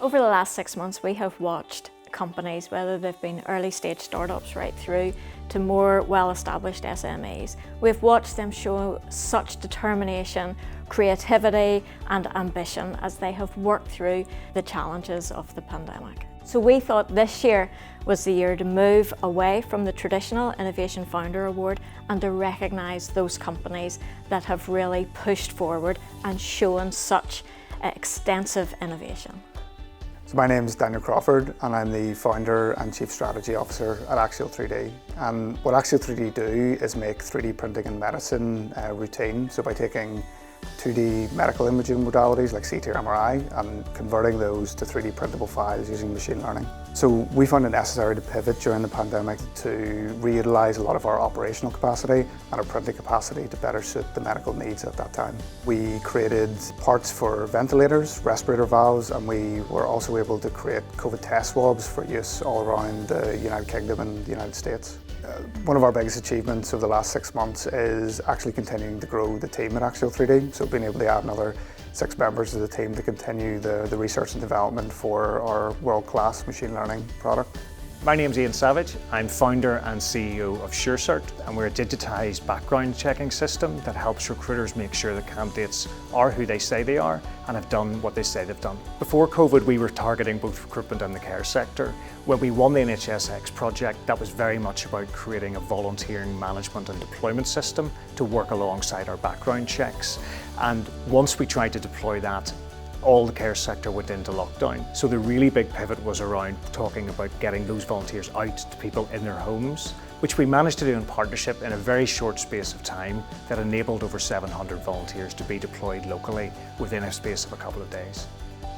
Over the last 6 months, we have watched companies, whether they've been early stage startups right through to more well-established SMEs. We've watched them show such determination, creativity and ambition as they have worked through the challenges of the pandemic. So we thought this year was the year to move away from the traditional Innovation Founder Award and to recognise those companies that have really pushed forward and shown such extensive innovation. So my name is Daniel Crawford and I'm the founder and chief strategy officer at Axial 3D. And what Axial 3D do is make 3D printing in medicine routine. So by taking 2D medical imaging modalities like CT or MRI and converting those to 3D printable files using machine learning. So we found it necessary to pivot during the pandemic to reutilise a lot of our operational capacity and our printing capacity to better suit the medical needs at that time. We created parts for ventilators, respirator valves, and we were also able to create COVID test swabs for use all around the United Kingdom and the United States. One of our biggest achievements over the last 6 months is actually continuing to grow the team at Axial 3D. So being able to add another 6 members of the team to continue the research and development for our world-class machine learning product. My name's Ian Savage. I'm founder and CEO of Suresert, and we're a digitised background checking system that helps recruiters make sure that candidates are who they say they are and have done what they say they've done. Before COVID, we were targeting both recruitment and the care sector. When we won the NHSX project, that was very much about creating a volunteering management and deployment system to work alongside our background checks. And once we tried to deploy that, all the care sector went into lockdown. So the really big pivot was around talking about getting those volunteers out to people in their homes, which we managed to do in partnership in a very short space of time that enabled over 700 volunteers to be deployed locally within a space of a couple of days.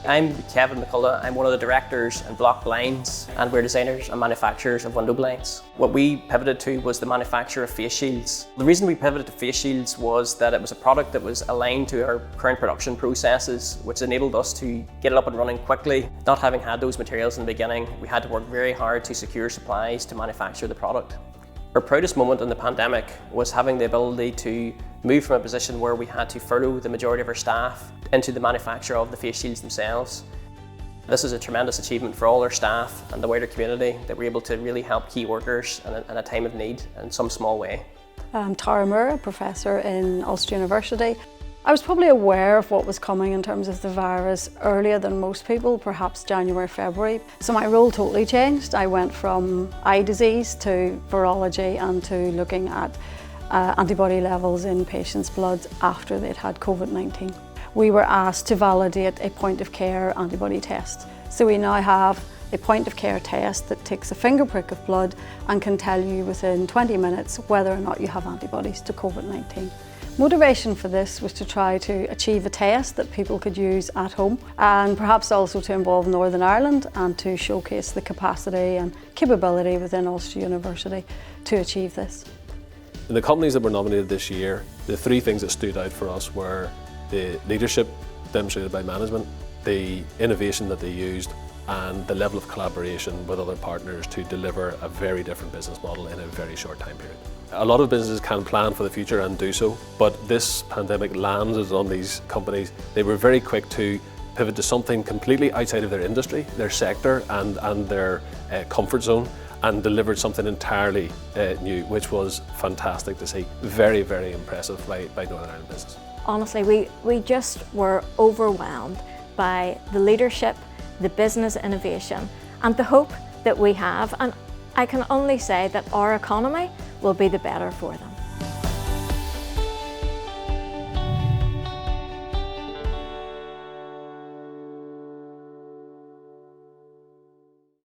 I'm Kevin McCullough. I'm one of the directors in Block Blinds, and we're designers and manufacturers of window blinds. What we pivoted to was the manufacture of face shields. The reason we pivoted to face shields was that it was a product that was aligned to our current production processes, which enabled us to get it up and running quickly. Not having had those materials in the beginning, we had to work very hard to secure supplies to manufacture the product. Our proudest moment in the pandemic was having the ability to move from a position where we had to furlough the majority of our staff into the manufacture of the face shields themselves. This is a tremendous achievement for all our staff and the wider community that we're able to really help key workers in a time of need in some small way. I'm Tara Moore, a professor in Ulster University. I was probably aware of what was coming in terms of the virus earlier than most people, perhaps January, February. So my role totally changed. I went from eye disease to virology and to looking at antibody levels in patients' blood after they'd had COVID-19. We were asked to validate a point of care antibody test. So we now have a point of care test that takes a finger prick of blood and can tell you within 20 minutes whether or not you have antibodies to COVID-19. Motivation for this was to try to achieve a test that people could use at home and perhaps also to involve Northern Ireland and to showcase the capacity and capability within Ulster University to achieve this. In the companies that were nominated this year, the three things that stood out for us were the leadership demonstrated by management, the innovation that they used, and the level of collaboration with other partners to deliver a very different business model in a very short time period. A lot of businesses can plan for the future and do so, but this pandemic landed on these companies. They were very quick to pivot to something completely outside of their industry, their sector and their comfort zone, and delivered something entirely new, which was fantastic to see. Very, very impressive by Northern Ireland business. Honestly, we just were overwhelmed by the leadership, the business innovation and the hope that we have, and I can only say that our economy will be the better for them.